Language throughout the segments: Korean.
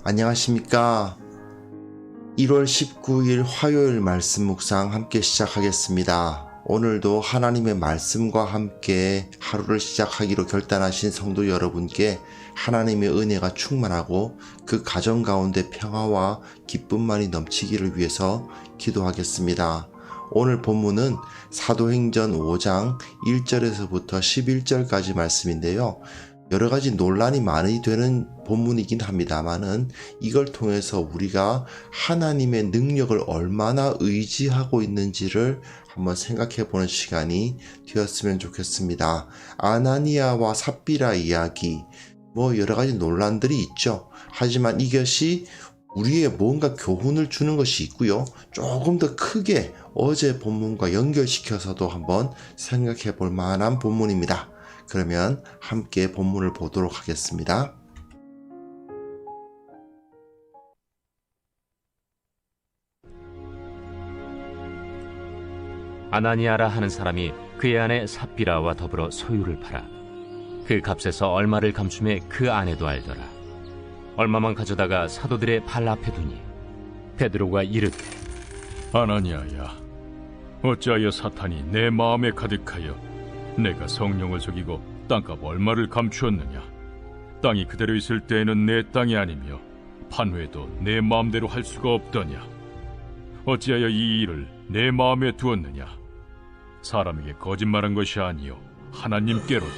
안녕하십니까. 1월 19일 화요일 말씀 묵상 함께 시작하겠습니다. 오늘도 하나님의 말씀과 함께 하루를 시작하기로 결단하신 성도 여러분께 하나님의 은혜가 충만하고 그 가정 가운데 평화와 기쁨만이 넘치기를 위해서 기도하겠습니다. 오늘 본문은 사도행전 5장 1절에서부터 11절까지 말씀인데요. 여러 가지 논란이 많이 되는 본문이긴 합니다만은 이걸 통해서 우리가 하나님의 능력을 얼마나 의지하고 있는지를 한번 생각해 보는 시간이 되었으면 좋겠습니다. 아나니아와 삽비라 이야기, 여러 가지 논란들이 있죠. 하지만 이것이 우리의 뭔가 교훈을 주는 것이 있고요. 조금 더 크게 어제 본문과 연결시켜서도 한번 생각해 볼 만한 본문입니다. 그러면 함께 본문을 보도록 하겠습니다. 아나니아라 하는 사람이 그의 아내 삽비라와 더불어 소유를 팔아 그 값에서 얼마를 감춤해 그 아내도 알더라. 얼마만 가져다가 사도들의 발 앞에 두니 베드로가 이르되, 아나니아야, 어찌하여 사탄이 내 마음에 가득하여 내가 성령을 속이고 땅값 얼마를 감추었느냐? 땅이 그대로 있을 때에는 내 땅이 아니며 판회도 내 마음대로 할 수가 없더냐? 어찌하여 이 일을 내 마음에 두었느냐? 사람에게 거짓말한 것이 아니요 하나님께로다.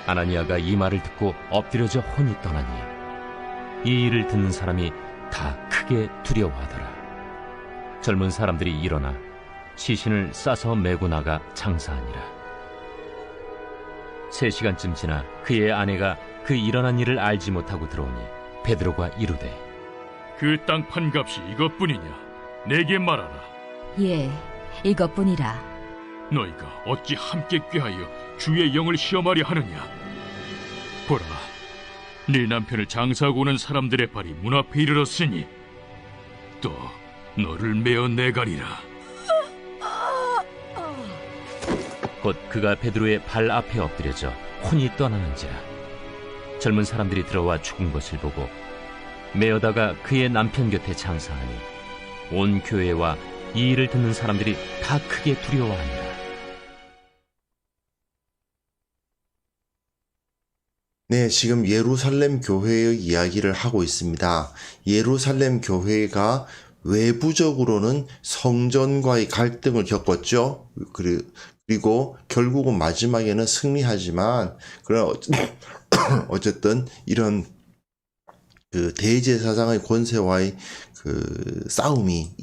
아나니아가 이 말을 듣고 엎드려져 혼이 떠나니 이 일을 듣는 사람이 다 크게 두려워하더라. 젊은 사람들이 일어나 시신을 싸서 메고 나가 장사하니라. 3시간쯤 지나 그의 아내가 그 일어난 일을 알지 못하고 들어오니 베드로가 이르되, 그 땅 판값이 이것뿐이냐? 내게 말하라. 예, 이것뿐이라. 너희가 어찌 함께 꾀하여 주의 영을 시험하려 하느냐? 보라, 네 남편을 장사하고 오는 사람들의 발이 문 앞에 이르렀으니 또 너를 메어 내가리라. 곧 그가 베드로의 발 앞에 엎드려져 혼이 떠나는지라. 젊은 사람들이 들어와 죽은 것을 보고 메어다가 그의 남편 곁에 장사하니 온 교회와 이 일을 듣는 사람들이 다 크게 두려워하니라. 네, 지금 예루살렘 교회의 이야기를 하고 있습니다. 예루살렘 교회가 외부적으로는 성전과의 갈등을 겪었죠. 그리고 결국은 마지막에는 승리하지만, 어쨌든 이런 그 대제사장의 권세와의 그 싸움이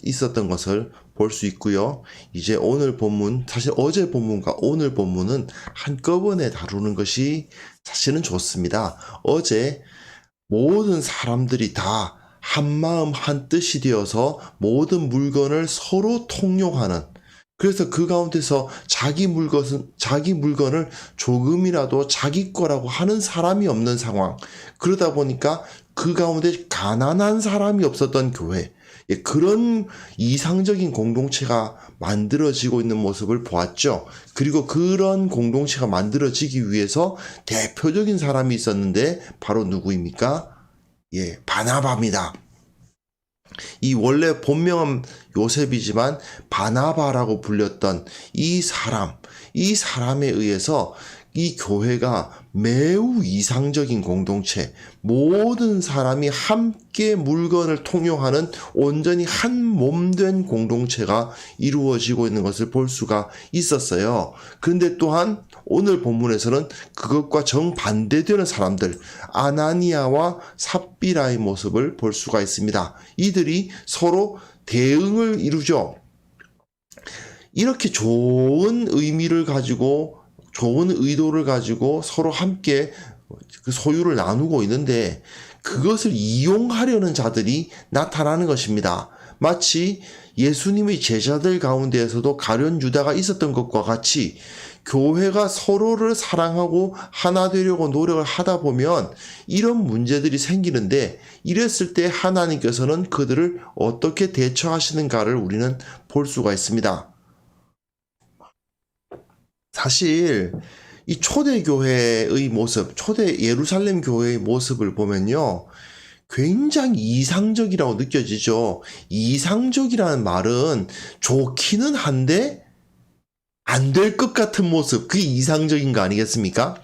있었던 것을 볼 수 있고요. 이제 오늘 본문, 사실 어제 본문과 오늘 본문은 한꺼번에 다루는 것이 사실은 좋습니다. 어제 모든 사람들이 다 한마음 한뜻이 되어서 모든 물건을 서로 통용하는, 그래서 그 가운데서 자기 물건을 조금이라도 자기 거라고 하는 사람이 없는 상황. 그러다 보니까 그 가운데 가난한 사람이 없었던 교회. 그런 이상적인 공동체가 만들어지고 있는 모습을 보았죠. 그리고 그런 공동체가 만들어지기 위해서 대표적인 사람이 있었는데 바로 누구입니까? 바나바입니다. 이 원래 본명은 요셉이지만 바나바라고 불렸던 이 사람에 의해서 이 교회가 매우 이상적인 공동체, 모든 사람이 함께 물건을 통용하는 온전히 한 몸된 공동체가 이루어지고 있는 것을 볼 수가 있었어요. 그런데 또한 오늘 본문에서는 그것과 정반대되는 사람들, 아나니아와 삽비라의 모습을 볼 수가 있습니다. 이들이 서로 대응을 이루죠. 이렇게 좋은 의미를 가지고, 좋은 의도를 가지고 서로 함께 그 소유를 나누고 있는데 그것을 이용하려는 자들이 나타나는 것입니다. 마치 예수님의 제자들 가운데에서도 가룟 유다가 있었던 것과 같이 교회가 서로를 사랑하고 하나 되려고 노력을 하다 보면 이런 문제들이 생기는데, 이랬을 때 하나님께서는 그들을 어떻게 대처하시는가를 우리는 볼 수가 있습니다. 사실 이 초대교회의 모습, 초대 예루살렘 교회의 모습을 보면요. 굉장히 이상적이라고 느껴지죠. 이상적이라는 말은 좋기는 한데 안 될 것 같은 모습, 그게 이상적인 거 아니겠습니까?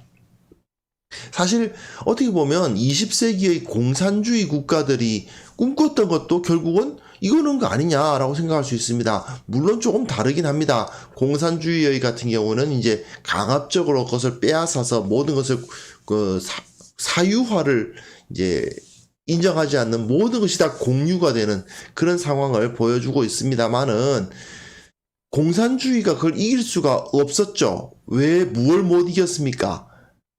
사실 어떻게 보면 20세기의 공산주의 국가들이 꿈꿨던 것도 결국은 이거는 거 아니냐라고 생각할 수 있습니다. 물론 조금 다르긴 합니다. 공산주의 같은 경우는 이제 강압적으로 그것을 빼앗아서 모든 것을 사유화를 이제 인정하지 않는 모든 것이 다 공유가 되는 그런 상황을 보여주고 있습니다만은 공산주의가 그걸 이길 수가 없었죠. 왜 무엇을 못 이겼습니까?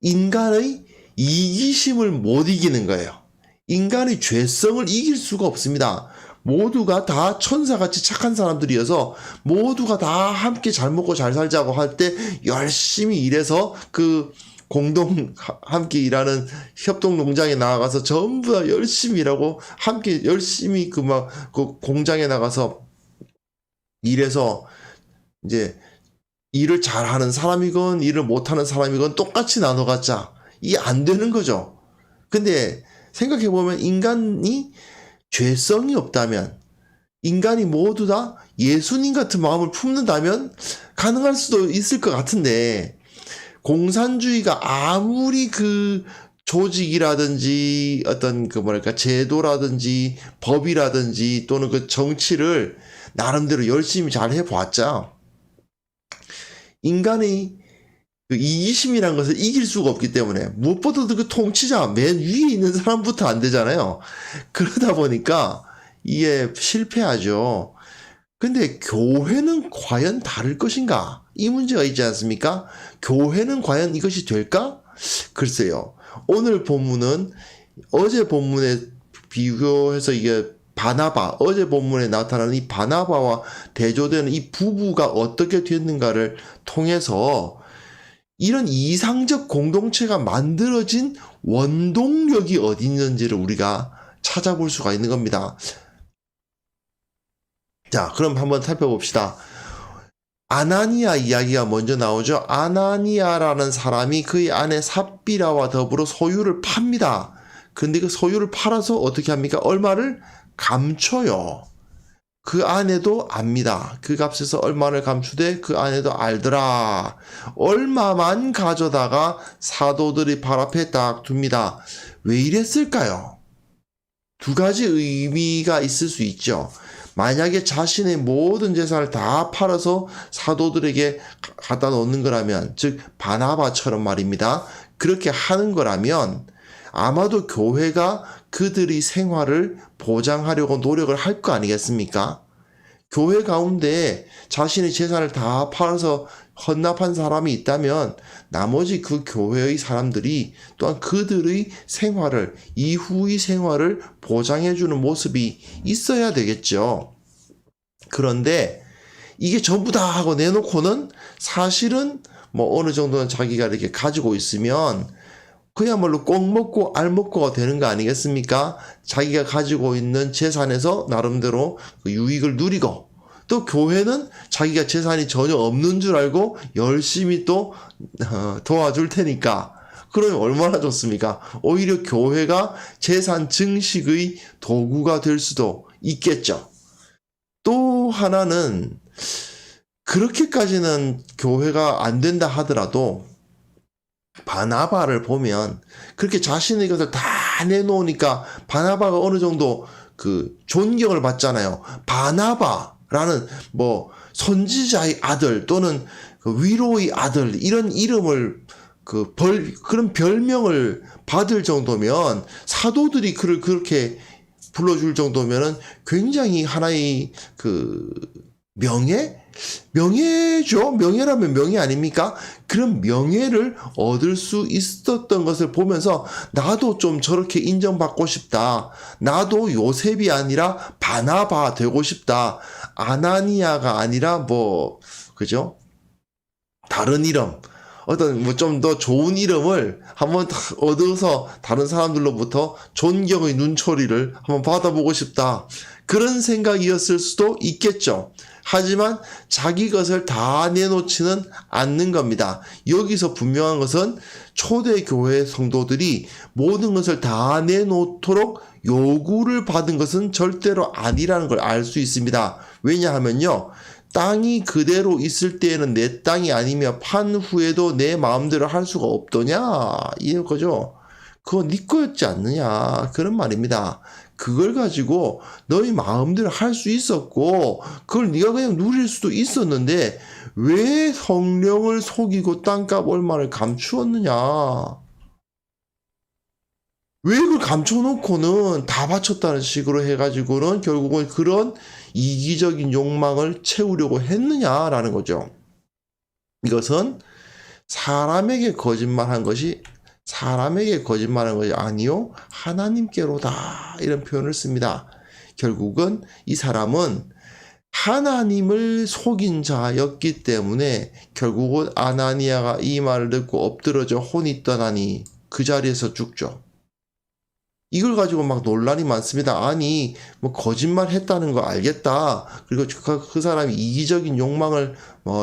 인간의 이기심을 못 이기는 거예요. 인간의 죄성을 이길 수가 없습니다. 모두가 다 천사같이 착한 사람들이어서 모두가 다 함께 잘 먹고 잘 살자고 할 때 열심히 일해서 그 함께 일하는 협동농장에 나가서 전부 다 열심히 일하고 함께 열심히 그 공장에 나가서 일해서 이제 일을 잘하는 사람이건 일을 못하는 사람이건 똑같이 나눠 갖자. 이게 안 되는 거죠. 근데 생각해보면 인간이 죄성이 없다면, 인간이 모두 다 예수님 같은 마음을 품는다면 가능할 수도 있을 것 같은데, 공산주의가 아무리 그 조직이라든지 어떤 제도라든지 법이라든지 또는 그 정치를 나름대로 열심히 잘 해봤자 인간의 그 이기심이라는 것을 이길 수가 없기 때문에 무엇보다도 그 통치자 맨 위에 있는 사람부터 안 되잖아요. 그러다 보니까 이게 실패하죠. 근데 교회는 과연 다를 것인가? 이 문제가 있지 않습니까? 교회는 과연 이것이 될까? 글쎄요. 오늘 본문은 어제 본문에 비교해서 이게 어제 본문에 나타나는 이 바나바와 대조되는 이 부부가 어떻게 됐는가를 통해서 이런 이상적 공동체가 만들어진 원동력이 어디 있는지를 우리가 찾아볼 수가 있는 겁니다. 자, 그럼 한번 살펴봅시다. 아나니아 이야기가 먼저 나오죠. 아나니아라는 사람이 그의 아내 삽비라와 더불어 소유를 팝니다. 근데 그 소유를 팔아서 어떻게 합니까? 얼마를 감춰요. 그 아내도 압니다. 그 값에서 얼마를 감추되 그 아내도 알더라. 얼마만 가져다가 사도들이 발 앞에 딱 둡니다. 왜 이랬을까요? 두 가지 의미가 있을 수 있죠. 만약에 자신의 모든 재산을 다 팔아서 사도들에게 갖다 놓는 거라면, 즉 바나바처럼 말입니다. 그렇게 하는 거라면 아마도 교회가 그들의 생활을 보장하려고 노력을 할 거 아니겠습니까? 교회 가운데 자신의 재산을 다 팔아서 헌납한 사람이 있다면 나머지 그 교회의 사람들이 또한 그들의 생활을, 이후의 생활을 보장해주는 모습이 있어야 되겠죠. 그런데 이게 전부 다 하고 내놓고는 사실은 어느 정도는 자기가 이렇게 가지고 있으면 그야말로 꼭 먹고 알 먹고가 되는 거 아니겠습니까? 자기가 가지고 있는 재산에서 나름대로 그 유익을 누리고, 또 교회는 자기가 재산이 전혀 없는 줄 알고 열심히 또 도와줄 테니까, 그러면 얼마나 좋습니까? 오히려 교회가 재산 증식의 도구가 될 수도 있겠죠. 또 하나는 그렇게까지는 교회가 안 된다 하더라도 바나바를 보면 그렇게 자신의 것을 다 내놓으니까 바나바가 어느 정도 그 존경을 받잖아요. 바나바라는 선지자의 아들 또는 그 위로의 아들, 이런 이름을 그런 별명을 받을 정도면, 사도들이 그를 그렇게 불러줄 정도면은 굉장히 하나의 그 명예죠. 명예라면 명예 아닙니까? 그런 명예를 얻을 수 있었던 것을 보면서 나도 좀 저렇게 인정받고 싶다. 나도 요셉이 아니라 바나바 되고 싶다. 아나니아가 아니라 그죠? 다른 이름. 어떤 뭐 좀 더 좋은 이름을 한번 얻어서 다른 사람들로부터 존경의 눈초리를 한번 받아보고 싶다. 그런 생각이었을 수도 있겠죠. 하지만 자기 것을 다 내놓지는 않는 겁니다. 여기서 분명한 것은 초대교회 성도들이 모든 것을 다 내놓도록 요구를 받은 것은 절대로 아니라는 걸 알 수 있습니다. 왜냐하면요, 땅이 그대로 있을 때에는 내 땅이 아니며 판 후에도 내 마음대로 할 수가 없더냐, 이런 거죠. 그거 네 거였지 않느냐, 그런 말입니다. 그걸 가지고 너희 마음대로 할 수 있었고 그걸 네가 그냥 누릴 수도 있었는데 왜 성령을 속이고 땅값 얼마를 감추었느냐. 왜 그걸 감춰놓고는 다 바쳤다는 식으로 해가지고는 결국은 그런 이기적인 욕망을 채우려고 했느냐라는 거죠. 이것은 사람에게 거짓말한 것이 아니요 하나님께로다, 이런 표현을 씁니다. 결국은 이 사람은 하나님을 속인 자였기 때문에 결국은 아나니아가 이 말을 듣고 엎드러져 혼이 떠나니 그 자리에서 죽죠. 이걸 가지고 막 논란이 많습니다. 아니 뭐 거짓말 했다는 거 알겠다. 그리고 그 사람이 이기적인 욕망을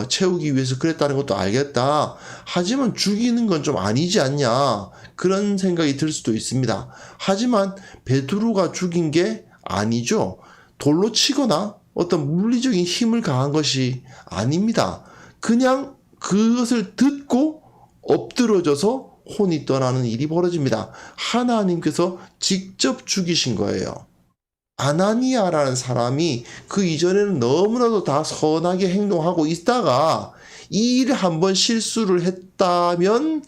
채우기 위해서 그랬다는 것도 알겠다. 하지만 죽이는 건 좀 아니지 않냐, 그런 생각이 들 수도 있습니다. 하지만 베드로가 죽인 게 아니죠. 돌로 치거나 어떤 물리적인 힘을 가한 것이 아닙니다. 그냥 그것을 듣고 엎드러져서 혼이 떠나는 일이 벌어집니다. 하나님께서 직접 죽이신 거예요. 아나니아라는 사람이 그 이전에는 너무나도 다 선하게 행동하고 있다가 이 일을 한번 실수를 했다면,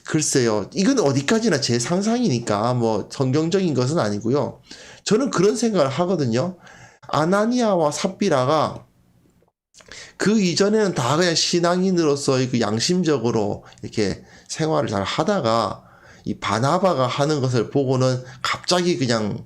글쎄요, 이건 어디까지나 제 상상이니까 뭐 성경적인 것은 아니고요. 저는 그런 생각을 하거든요. 아나니아와 삽비라가 그 이전에는 다 그냥 신앙인으로서 그 양심적으로 이렇게 생활을 잘 하다가 이 바나바가 하는 것을 보고는 갑자기 그냥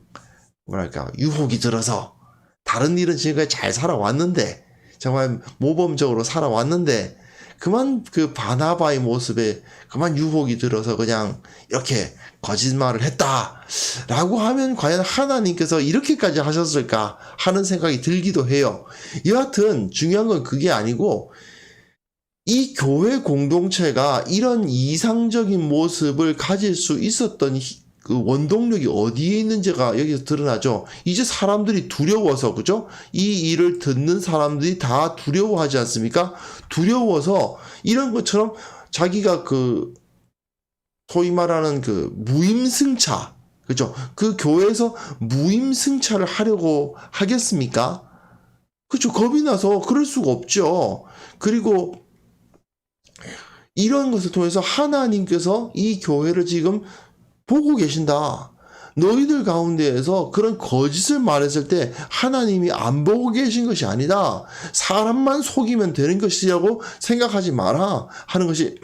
뭐랄까 유혹이 들어서, 다른 일은 지금까지 잘 살아왔는데 정말 모범적으로 살아왔는데 그만 그 바나바의 모습에 그만 유혹이 들어서 그냥 이렇게 거짓말을 했다라고 하면 과연 하나님께서 이렇게까지 하셨을까 하는 생각이 들기도 해요. 여하튼 중요한 건 그게 아니고 이 교회 공동체가 이런 이상적인 모습을 가질 수 있었던 그 원동력이 어디에 있는지가 여기서 드러나죠. 이제 사람들이 두려워서, 그죠? 이 일을 듣는 사람들이 다 두려워하지 않습니까? 두려워서 이런 것처럼 자기가 그 소위 말하는 그 무임승차, 그죠? 그 교회에서 무임승차를 하려고 하겠습니까? 그죠? 겁이 나서 그럴 수가 없죠. 그리고 이런 것을 통해서 하나님께서 이 교회를 지금 보고 계신다. 너희들 가운데에서 그런 거짓을 말했을 때 하나님이 안 보고 계신 것이 아니다. 사람만 속이면 되는 것이라고 생각하지 마라 하는 것이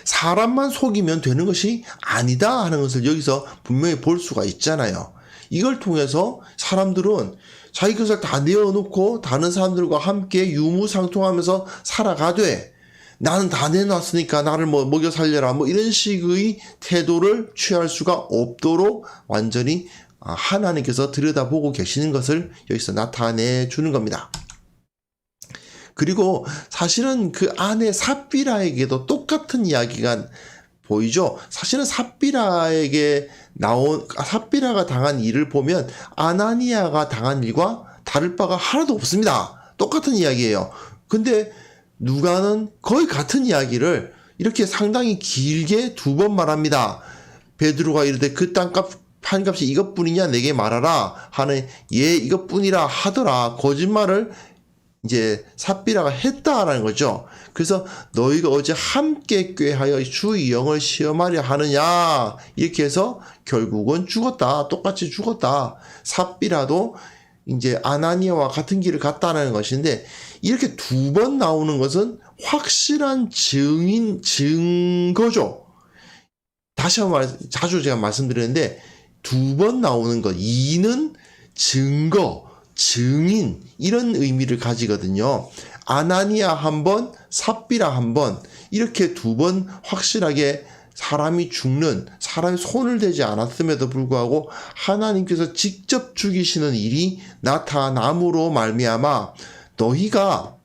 사람만 속이면 되는 것이 아니다 하는 것을 여기서 분명히 볼 수가 있잖아요. 이걸 통해서 사람들은 자기 것을 다 내어놓고 다른 사람들과 함께 유무상통하면서 살아가되, 나는 다 내놨으니까 나를 뭐 먹여 살려라, 뭐 이런 식의 태도를 취할 수가 없도록 완전히 하나님께서 들여다보고 계시는 것을 여기서 나타내 주는 겁니다. 그리고 사실은 그 아내 삽비라에게도 똑같은 이야기가 보이죠. 사실은 삽비라가 당한 일을 보면 아나니아가 당한 일과 다를 바가 하나도 없습니다. 똑같은 이야기예요. 근데 누가는 거의 같은 이야기를 이렇게 상당히 길게 두 번 말합니다. 베드로가 이르되 그 땅값 판값이 이것뿐이냐 내게 말하라 하는, 예 이것뿐이라 하더라. 거짓말을 이제 삽비라가 했다라는 거죠. 그래서 너희가 어제 함께 꾀하여 주의 영을 시험하려 하느냐, 이렇게 해서 결국은 죽었다. 똑같이 죽었다. 삽비라도 이제 아나니아와 같은 길을 갔다는 것인데, 이렇게 두 번 나오는 것은 확실한 증거죠. 다시 한번 자주 제가 말씀드렸는데 두 번 나오는 것, 이는 증거, 증인 이런 의미를 가지거든요. 아나니아 한 번, 삽비라 한 번, 이렇게 두 번 확실하게 사람이 죽는, 사람이 손을 대지 않았음에도 불구하고 하나님께서 직접 죽이시는 일이 나타남으로 말미암아 너희가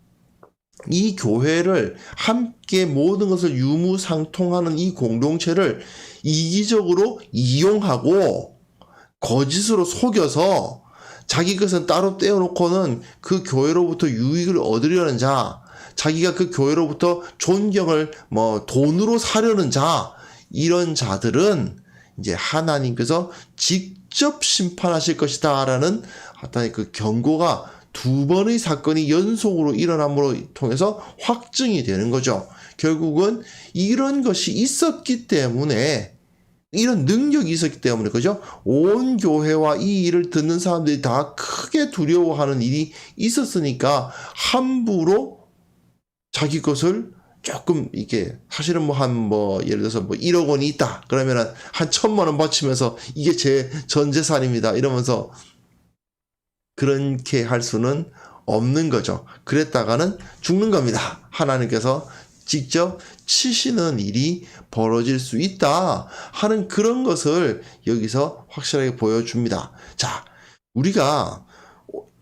이 교회를 함께 모든 것을 유무상통하는 이 공동체를 이기적으로 이용하고 거짓으로 속여서 자기 것은 따로 떼어놓고는 그 교회로부터 유익을 얻으려는 자, 자기가 그 교회로부터 존경을 돈으로 사려는 자, 이런 자들은 이제 하나님께서 직접 심판하실 것이다 라는 하여튼 그 경고가 두 번의 사건이 연속으로 일어남으로 통해서 확증이 되는 거죠. 결국은 이런 것이 있었기 때문에, 이런 능력이 있었기 때문에, 그죠? 온 교회와 이 일을 듣는 사람들이 다 크게 두려워하는 일이 있었으니까 함부로 자기 것을 조금 이게 사실은 예를 들어서 1억 원이 있다 그러면은 한 1,000만 원 바치면서 이게 제 전 재산입니다 이러면서 그렇게 할 수는 없는 거죠. 그랬다가는 죽는 겁니다. 하나님께서 직접 치시는 일이 벌어질 수 있다 하는 그런 것을 여기서 확실하게 보여줍니다. 자, 우리가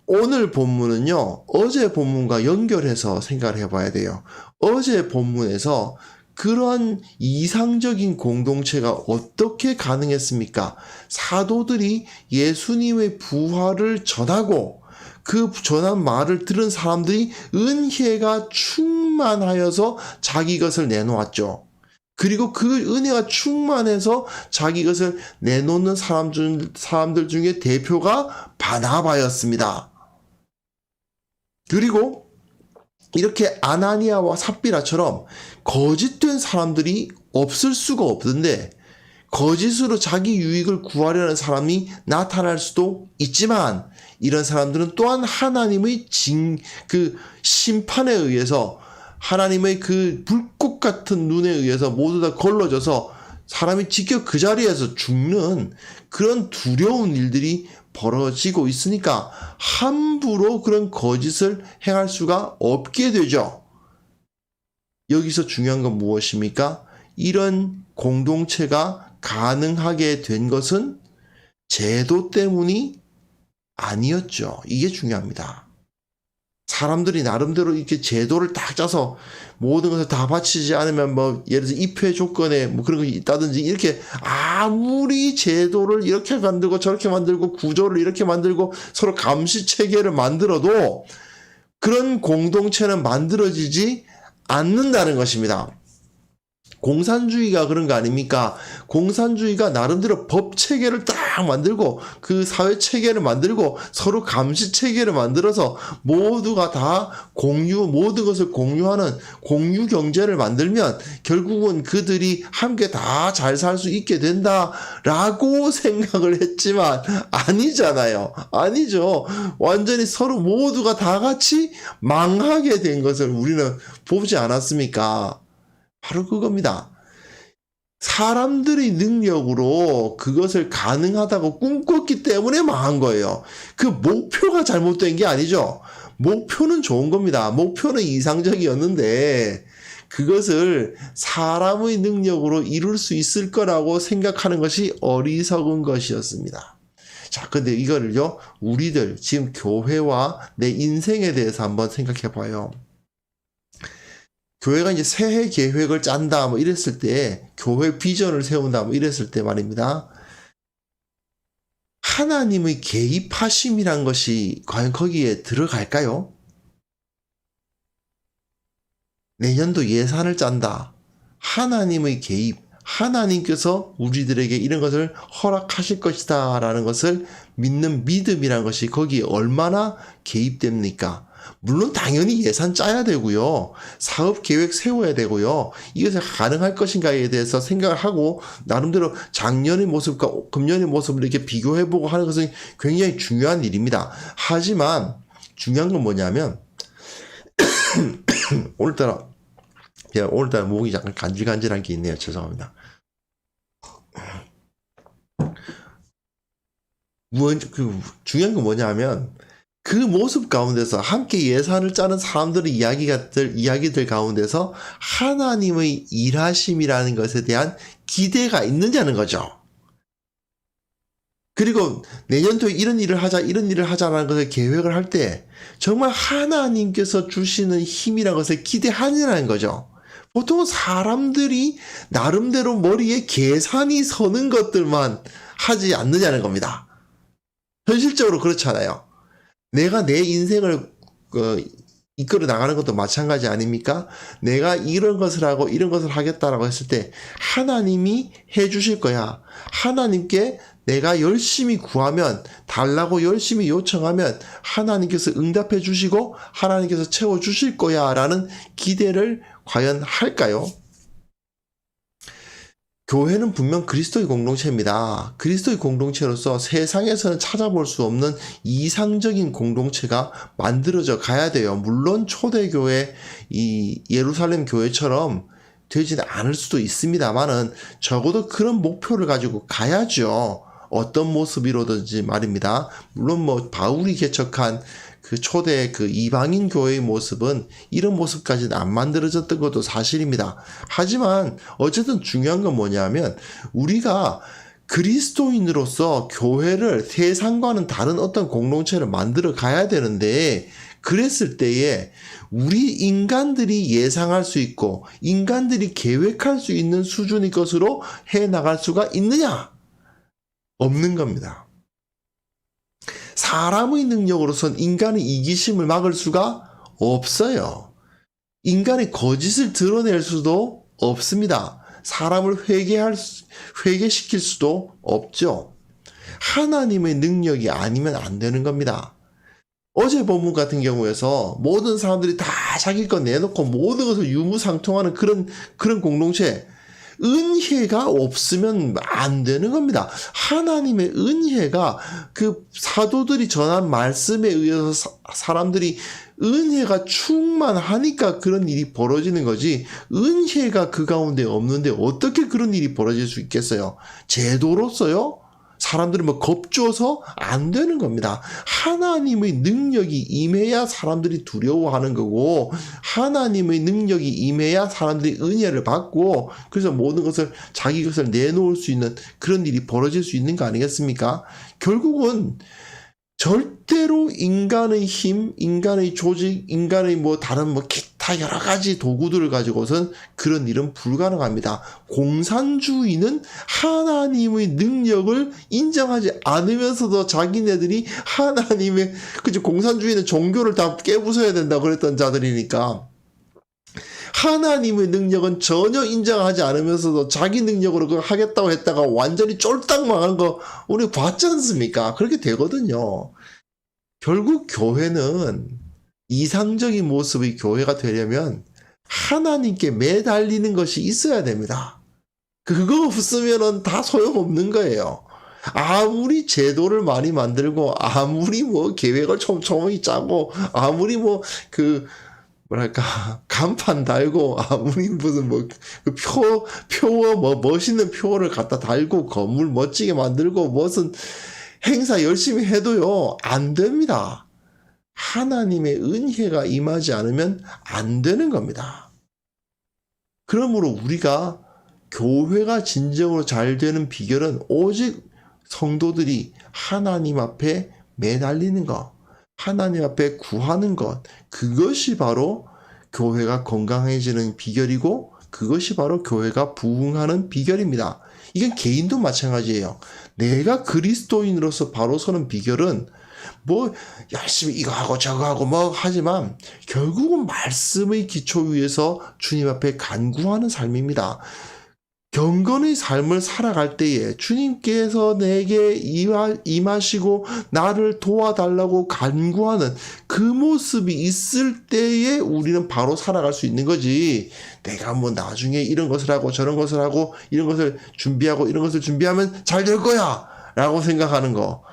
오늘 본문은요, 어제 본문과 연결해서 생각을 해봐야 돼요. 어제 본문에서 그런 이상적인 공동체가 어떻게 가능했습니까? 사도들이 예수님의 부활을 전하고 그 전한 말을 들은 사람들이 은혜가 충만하여서 자기 것을 내놓았죠. 그리고 그 은혜가 충만해서 자기 것을 내놓는 사람들 중에 대표가 바나바였습니다. 그리고 이렇게 아나니아와 삽비라처럼 거짓된 사람들이 없을 수가 없는데 거짓으로 자기 유익을 구하려는 사람이 나타날 수도 있지만 이런 사람들은 또한 하나님의 그 심판에 의해서 하나님의 그 불꽃 같은 눈에 의해서 모두 다 걸러져서 사람이 직접 그 자리에서 죽는 그런 두려운 일들이 벌어지고 있으니까 함부로 그런 거짓을 행할 수가 없게 되죠. 여기서 중요한 건 무엇입니까? 이런 공동체가 가능하게 된 것은 제도 때문이 아니었죠. 이게 중요합니다. 사람들이 나름대로 이렇게 제도를 딱 짜서 모든 것을 다 바치지 않으면 예를 들어서 입회 조건에 그런 거 있다든지 이렇게 아무리 제도를 이렇게 만들고 저렇게 만들고 구조를 이렇게 만들고 서로 감시 체계를 만들어도 그런 공동체는 만들어지지 않는다는 것입니다. 공산주의가 그런 거 아닙니까? 공산주의가 나름대로 법 체계를 딱 만들고 그 사회 체계를 만들고 서로 감시 체계를 만들어서 모두가 다 모든 것을 공유하는 공유 경제를 만들면 결국은 그들이 함께 다 잘 살 수 있게 된다라고 생각을 했지만 아니잖아요. 아니죠. 완전히 서로 모두가 다 같이 망하게 된 것을 우리는 보지 않았습니까? 바로 그겁니다. 사람들의 능력으로 그것을 가능하다고 꿈꿨기 때문에 망한 거예요. 그 목표가 잘못된 게 아니죠. 목표는 좋은 겁니다. 목표는 이상적이었는데 그것을 사람의 능력으로 이룰 수 있을 거라고 생각하는 것이 어리석은 것이었습니다. 자, 근데 이거를요, 우리들 지금 교회와 내 인생에 대해서 한번 생각해 봐요. 교회가 이제 새해 계획을 짠다, 이랬을 때, 교회 비전을 세운다, 이랬을 때 말입니다. 하나님의 개입하심이란 것이 과연 거기에 들어갈까요? 내년도 예산을 짠다. 하나님의 개입, 하나님께서 우리들에게 이런 것을 허락하실 것이다 라는 것을 믿는 믿음이란 것이 거기에 얼마나 개입됩니까? 물론 당연히 예산 짜야 되고요. 사업 계획 세워야 되고요. 이것이 가능할 것인가에 대해서 생각을 하고 나름대로 작년의 모습과 금년의 모습을 이렇게 비교해보고 하는 것은 굉장히 중요한 일입니다. 하지만 중요한 건 뭐냐면 오늘따라 목이 약간 간질간질한 게 있네요. 죄송합니다. 중요한 건 뭐냐면 그 모습 가운데서 함께 예산을 짜는 사람들의 이야기들 가운데서 하나님의 일하심이라는 것에 대한 기대가 있느냐는 거죠. 그리고 내년도에 이런 일을 하자라는 것을 계획을 할 때 정말 하나님께서 주시는 힘이라는 것을 기대하느냐는 거죠. 보통 사람들이 나름대로 머리에 계산이 서는 것들만 하지 않느냐는 겁니다. 현실적으로 그렇잖아요. 내가 내 인생을 이끌어 나가는 것도 마찬가지 아닙니까? 내가 이런 것을 하고 이런 것을 하겠다라고 했을 때 하나님이 해 주실 거야. 하나님께 내가 열심히 구하면, 달라고 열심히 요청하면 하나님께서 응답해 주시고 하나님께서 채워 주실 거야 라는 기대를 과연 할까요? 교회는 분명 그리스도의 공동체입니다. 그리스도의 공동체로서 세상에서는 찾아볼 수 없는 이상적인 공동체가 만들어져 가야 돼요. 물론 초대교회, 이 예루살렘 교회처럼 되지는 않을 수도 있습니다만은 적어도 그런 목표를 가지고 가야죠. 어떤 모습이로든지 말입니다. 물론 뭐 바울이 개척한 그 초대 그 이방인 교회의 모습은 이런 모습까지는 안 만들어졌던 것도 사실입니다. 하지만 어쨌든 중요한 건 뭐냐면 우리가 그리스도인으로서 교회를 세상과는 다른 어떤 공동체를 만들어 가야 되는데, 그랬을 때에 우리 인간들이 예상할 수 있고 인간들이 계획할 수 있는 수준의 것으로 해 나갈 수가 있느냐? 없는 겁니다. 사람의 능력으로선 인간의 이기심을 막을 수가 없어요. 인간의 거짓을 드러낼 수도 없습니다. 사람을 회개시킬 수도 없죠. 하나님의 능력이 아니면 안 되는 겁니다. 어제 본문 같은 경우에서 모든 사람들이 다 자기 것 내놓고 모든 것을 유무상통하는 그런 공동체, 은혜가 없으면 안 되는 겁니다. 하나님의 은혜가 그 사도들이 전한 말씀에 의해서 사람들이 은혜가 충만하니까 그런 일이 벌어지는 거지, 은혜가 그 가운데 없는데 어떻게 그런 일이 벌어질 수 있겠어요? 제도로서요? 사람들이 뭐 겁줘서 안 되는 겁니다. 하나님의 능력이 임해야 사람들이 두려워하는 거고, 하나님의 능력이 임해야 사람들이 은혜를 받고, 그래서 모든 것을 자기 것을 내놓을 수 있는 그런 일이 벌어질 수 있는 거 아니겠습니까? 결국은 절대로 인간의 힘, 인간의 조직, 인간의 뭐 다른 뭐 기타 여러 가지 도구들을 가지고선 그런 일은 불가능합니다. 공산주의는 하나님의 능력을 인정하지 않으면서도 자기네들이 하나님의, 그죠? 공산주의는 종교를 다 깨부숴야 된다고 그랬던 자들이니까. 하나님의 능력은 전혀 인정하지 않으면서도 자기 능력으로 그걸 하겠다고 했다가 완전히 쫄딱 망한 거 우리 봤지 않습니까? 그렇게 되거든요. 결국 교회는 이상적인 모습의 교회가 되려면 하나님께 매달리는 것이 있어야 됩니다. 그거 없으면 다 소용없는 거예요. 아무리 제도를 많이 만들고 아무리 뭐 계획을 촘촘히 짜고 아무리 뭐 간판 달고 아무리 무슨 표어 멋있는 표어를 갖다 달고 건물 멋지게 만들고 무슨 행사 열심히 해도요, 안 됩니다. 하나님의 은혜가 임하지 않으면 안 되는 겁니다. 그러므로 우리가 교회가 진정으로 잘 되는 비결은 오직 성도들이 하나님 앞에 매달리는 것, 하나님 앞에 구하는 것, 그것이 바로 교회가 건강해지는 비결이고 그것이 바로 교회가 부흥하는 비결입니다. 이건 개인도 마찬가지예요. 내가 그리스도인으로서 바로 서는 비결은 뭐 열심히 이거 하고 저거 하고 뭐 하지만 결국은 말씀의 기초 위에서 주님 앞에 간구하는 삶입니다. 경건의 삶을 살아갈 때에 주님께서 내게 임하시고 나를 도와달라고 간구하는 그 모습이 있을 때에 우리는 바로 살아갈 수 있는 거지, 내가 뭐 나중에 이런 것을 하고 저런 것을 하고 이런 것을 준비하고 이런 것을 준비하면 잘 될 거야 라고 생각하는 거,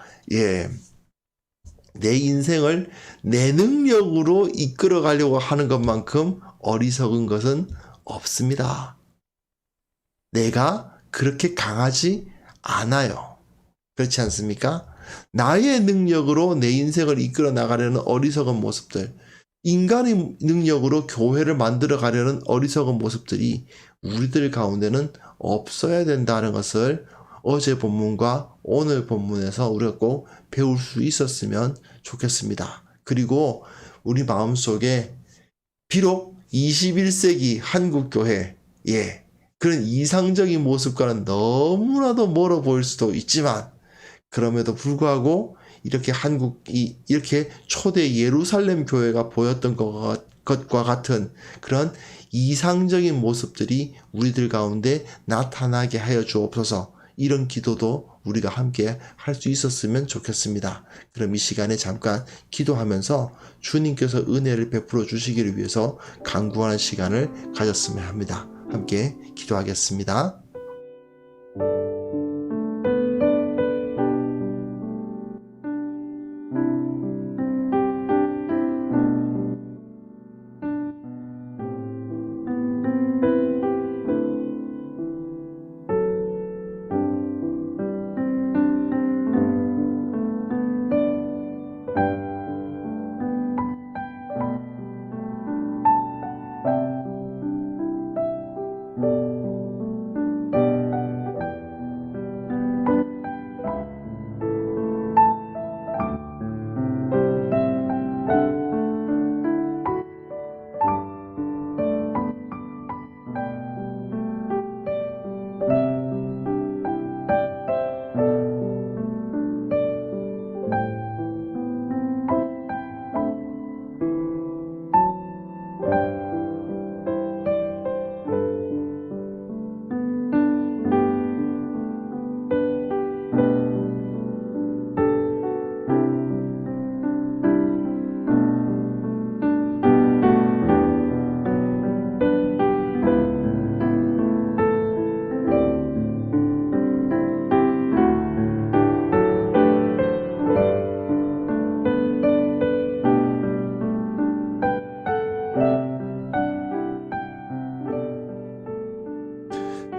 내 인생을 내 능력으로 이끌어 가려고 하는 것만큼 어리석은 것은 없습니다. 내가 그렇게 강하지 않아요. 그렇지 않습니까? 나의 능력으로 내 인생을 이끌어 나가려는 어리석은 모습들, 인간의 능력으로 교회를 만들어 가려는 어리석은 모습들이 우리들 가운데는 없어야 된다는 것을 어제 본문과 오늘 본문에서 우리가 꼭 배울 수 있었으면 좋겠습니다. 그리고 우리 마음속에 비록 21세기 한국교회, 그런 이상적인 모습과는 너무나도 멀어 보일 수도 있지만, 그럼에도 불구하고 이렇게 이렇게 초대 예루살렘 교회가 보였던 것과 같은 그런 이상적인 모습들이 우리들 가운데 나타나게 하여 주옵소서. 이런 기도도 우리가 함께 할 수 있었으면 좋겠습니다. 그럼 이 시간에 잠깐 기도하면서 주님께서 은혜를 베풀어 주시기를 위해서 간구하는 시간을 가졌으면 합니다. 함께 기도하겠습니다.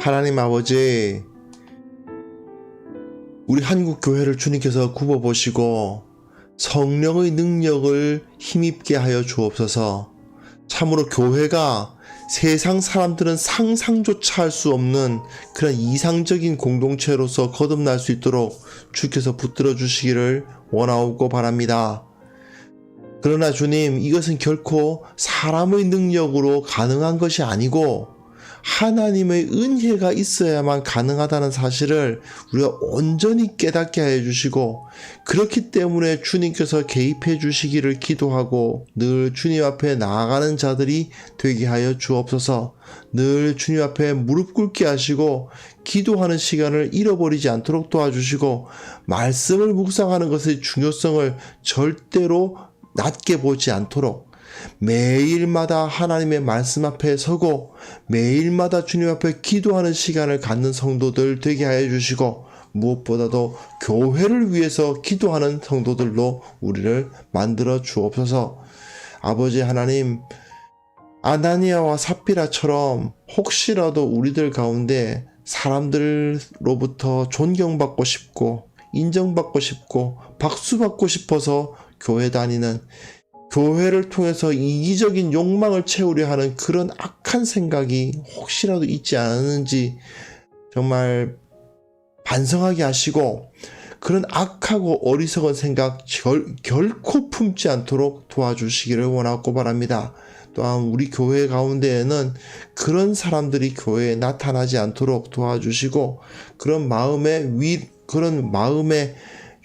하나님 아버지, 우리 한국 교회를 주님께서 굽어보시고 성령의 능력을 힘입게 하여 주옵소서. 참으로 교회가 세상 사람들은 상상조차 할 수 없는 그런 이상적인 공동체로서 거듭날 수 있도록 주께서 붙들어 주시기를 원하옵고 바랍니다. 그러나 주님, 이것은 결코 사람의 능력으로 가능한 것이 아니고 하나님의 은혜가 있어야만 가능하다는 사실을 우리가 온전히 깨닫게 하여 주시고, 그렇기 때문에 주님께서 개입해 주시기를 기도하고 늘 주님 앞에 나아가는 자들이 되게 하여 주옵소서. 늘 주님 앞에 무릎 꿇게 하시고 기도하는 시간을 잃어버리지 않도록 도와주시고, 말씀을 묵상하는 것의 중요성을 절대로 낮게 보지 않도록 매일마다 하나님의 말씀 앞에 서고 매일마다 주님 앞에 기도하는 시간을 갖는 성도들 되게 하여 주시고, 무엇보다도 교회를 위해서 기도하는 성도들로 우리를 만들어 주옵소서. 아버지 하나님, 아나니아와 삽비라처럼 혹시라도 우리들 가운데 사람들로부터 존경받고 싶고 인정받고 싶고 박수받고 싶어서 교회 다니는, 교회를 통해서 이기적인 욕망을 채우려 하는 그런 악한 생각이 혹시라도 있지 않았는지 정말 반성하게 하시고, 그런 악하고 어리석은 생각 결코 품지 않도록 도와주시기를 원하고 바랍니다. 또한 우리 교회 가운데에는 그런 사람들이 교회에 나타나지 않도록 도와주시고, 그런 마음의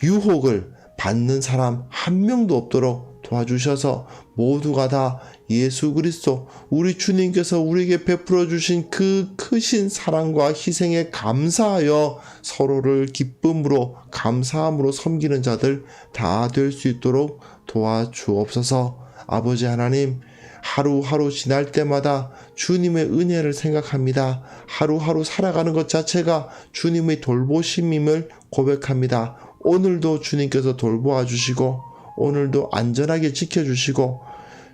유혹을 받는 사람 한 명도 없도록 도와주셔서 모두가 다 예수 그리스도 우리 주님께서 우리에게 베풀어 주신 그 크신 사랑과 희생에 감사하여 서로를 기쁨으로 감사함으로 섬기는 자들 다 될 수 있도록 도와주옵소서. 아버지 하나님, 하루하루 지날 때마다 주님의 은혜를 생각합니다. 하루하루 살아가는 것 자체가 주님의 돌보심임을 고백합니다. 오늘도 주님께서 돌보아 주시고 오늘도 안전하게 지켜주시고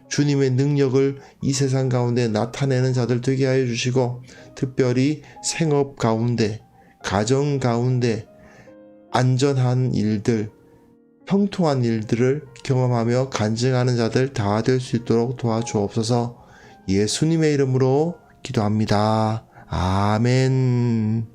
주님의 능력을 이 세상 가운데 나타내는 자들 되게 하여 주시고, 특별히 생업 가운데, 가정 가운데 안전한 일들, 형통한 일들을 경험하며 간증하는 자들 다 될 수 있도록 도와주옵소서. 예수님의 이름으로 기도합니다. 아멘.